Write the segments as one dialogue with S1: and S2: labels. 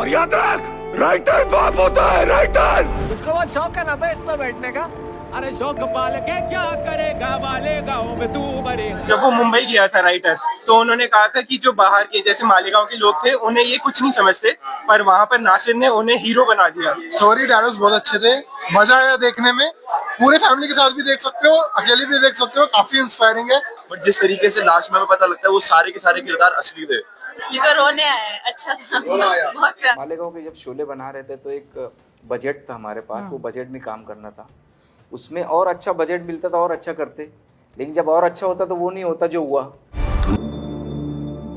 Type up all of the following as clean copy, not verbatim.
S1: और याद रख, राइटर बाप होता है, राइटर।
S2: तुझको बहुत शौक है ना बे इसमें बैठने का?
S3: अरे शौक पाल के क्या करेगा, वाले गाँव में तू मरेगा।
S4: जब वो मुंबई गया था राइटर, तो उन्होंने कहा था कि जो बाहर के जैसे मालेगांव के लोग थे उन्हें ये कुछ नहीं समझते, पर वहाँ पर नासिर ने उन्हें हीरो बना दिया।
S5: स्टोरी डायलॉग्स बहुत अच्छे थे, मजा आया देखने में। पूरे फैमिली के साथ भी देख सकते हो, अकेले भी देख सकते हो, काफी इंस्पायरिंग है।
S4: बट जिस तरीके से लास्ट में पता लगता है वो सारे के सारे किरदार असली थे।
S6: ये तो रोने आया, अच्छा था, बहुत प्यारा।
S7: मालेगांव के जब शोले बना रहे थे तो एक बजट था हमारे पास, वो बजट में काम करना था। उसमें और अच्छा बजट मिलता था और अच्छा करते, लेकिन जब और अच्छा होता तो वो नहीं होता जो हुआ।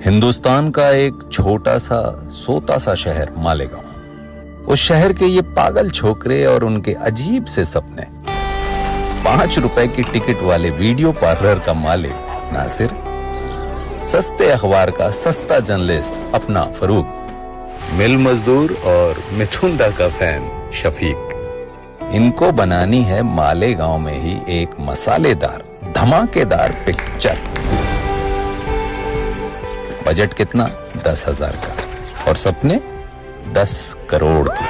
S8: हिंदुस्तान का एक छोटा सा सोता सा शहर मालेगांव, उस शहर के ये पागल छोकरे और उनके अजीब से सपने। 5 रुपए की टिकट वाले वीडियो पार्लर का मालिक नासिर, सस्ते अखबार का सस्ता जर्नलिस्ट अपना फरूक, मिल मजदूर और मिथुन दा का फैन शफीक। इनको बनानी है मालेगांव में ही एक मसालेदार धमाकेदार पिक्चर। बजट कितना? 10,000 का, और सपने 10 करोड़ के।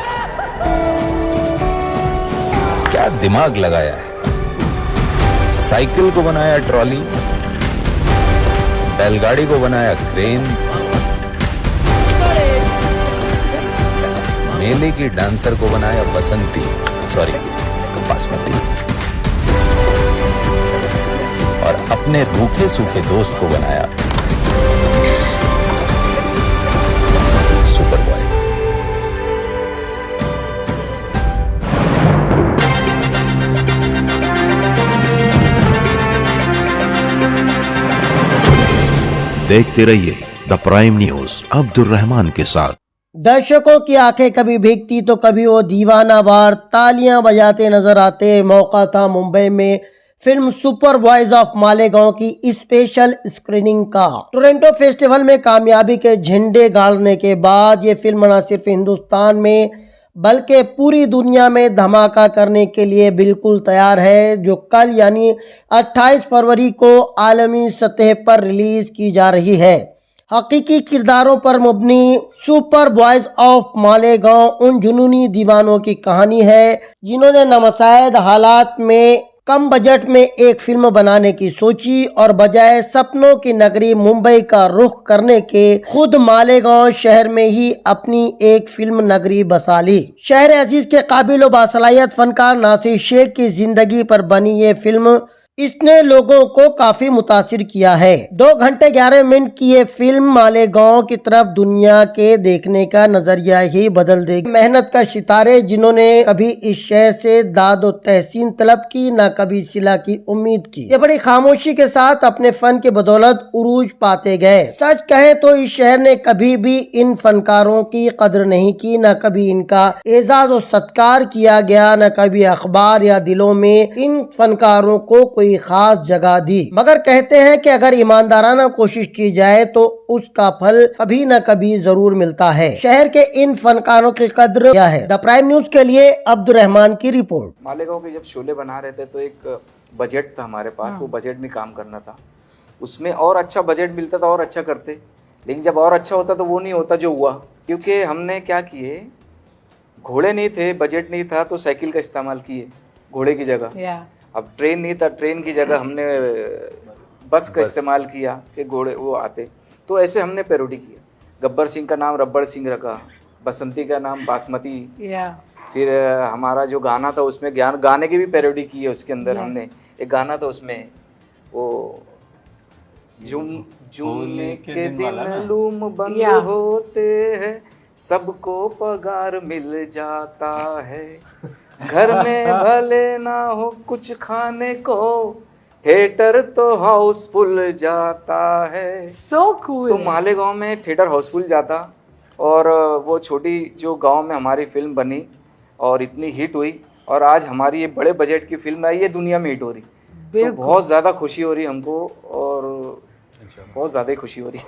S8: क्या दिमाग लगाया है। साइकिल को बनाया ट्रॉली, बैलगाड़ी को बनाया क्रेन, मेले की डांसर को बनाया बसंती, सॉरी बासमती, और अपने रूखे सूखे दोस्त को बनाया सुपर बॉय।
S9: देखते रहिए the prime news Abdul Rahman के साथ।
S10: दर्शकों की आंखें कभी भीगती तो कभी वो दीवाना वार तालियां बजाते नजर आते। मौका था मुंबई में film super boys of Malegaon की स्पेशल स्क्रीनिंग का। टोरंटो फेस्टिवल में कामयाबी के झंडे गाड़ने के बाद ये फिल्म न सिर्फ हिंदुस्तान में बल्कि पूरी दुनिया में धमाका करने के लिए बिल्कुल तैयार है, जो कल यानी 28 फरवरी को आलमी सतह पर रिलीज की जा रही है। हकीकी किरदारों पर मबनी सुपर बॉयज ऑफ मालेगांव उन जुनूनी दीवानों की कहानी है जिन्होंने नामुमकिन हालात में कम बजट में एक फिल्म बनाने की सोची और बजाय सपनों की नगरी मुंबई का रुख करने के खुद मालेगांव शहर में ही अपनी एक फिल्म नगरी बसा ली। शहर अजीज के काबिल बासलाहियत फनकार नासिर शेख की जिंदगी पर बनी ये फिल्म, इसने लोगों को काफी मुतासिर किया है। 2 घंटे 11 मिनट की ये फिल्म मालेगांव की तरफ दुनिया के देखने का नजरिया ही बदल देगी। मेहनत का सितारे जिन्होंने कभी इस शहर से दाद और तहसीन तलब की, न कभी सिला की उम्मीद की, ये बड़ी खामोशी के साथ अपने फन के बदौलत उरूज पाते गए। सच कहें तो इस शहर ने कभी भी इन फनकारों की कदर नहीं की, न कभी इनका एजाज और सत्कार किया गया, न कभी अखबार या दिलों में इन फनकारों को कोई खास जगह दी। मगर कहते हैं कि अगर ईमानदाराना कोशिश की जाए तो उसका फल कभी न कभी जरूर मिलता है। शहर के इन फनकारों की कद्र क्या है? द प्राइम न्यूज के लिए अब्दुल रहमान की रिपोर्ट।
S7: मालेगांव के जब शोले बना रहे थे तो एक बजट था हमारे पास, वो बजट में काम करना था। उसमें और अच्छा बजट मिलता था और अच्छा करते, लेकिन जब और अच्छा होता तो वो नहीं होता जो हुआ। क्योंकि हमने क्या किए, घोड़े नहीं थे, बजट नहीं था, तो साइकिल का इस्तेमाल किए घोड़े की जगह। अब ट्रेन नहीं था, ट्रेन की जगह हमने बस का इस्तेमाल किया कि घोड़े वो आते। तो ऐसे हमने पैरोडी किया। गब्बर सिंह का नाम रब्बड़ सिंह रखा, बसंती का नाम बासमती। फिर हमारा जो गाना था उसमें गाने की भी पैरोडी की है। उसके अंदर हमने एक गाना था, उसमें वो जूने के दिन लूम बंद होते हैं, सबको पगार मिल जाता है, घर में भले ना हो कुछ खाने को, थिएटर तो हाउसफुल जाता है।
S6: So cool.
S7: तो मालेगांव में थिएटर हाउसफुल जाता, और वो छोटी जो गांव में हमारी फिल्म बनी और इतनी हिट हुई, और आज हमारी ये बड़े बजट की फिल्म आई, ये दुनिया में हिट हो रही। तो बहुत ज़्यादा खुशी हो रही हमको, और बहुत ज़्यादा खुशी हो रही।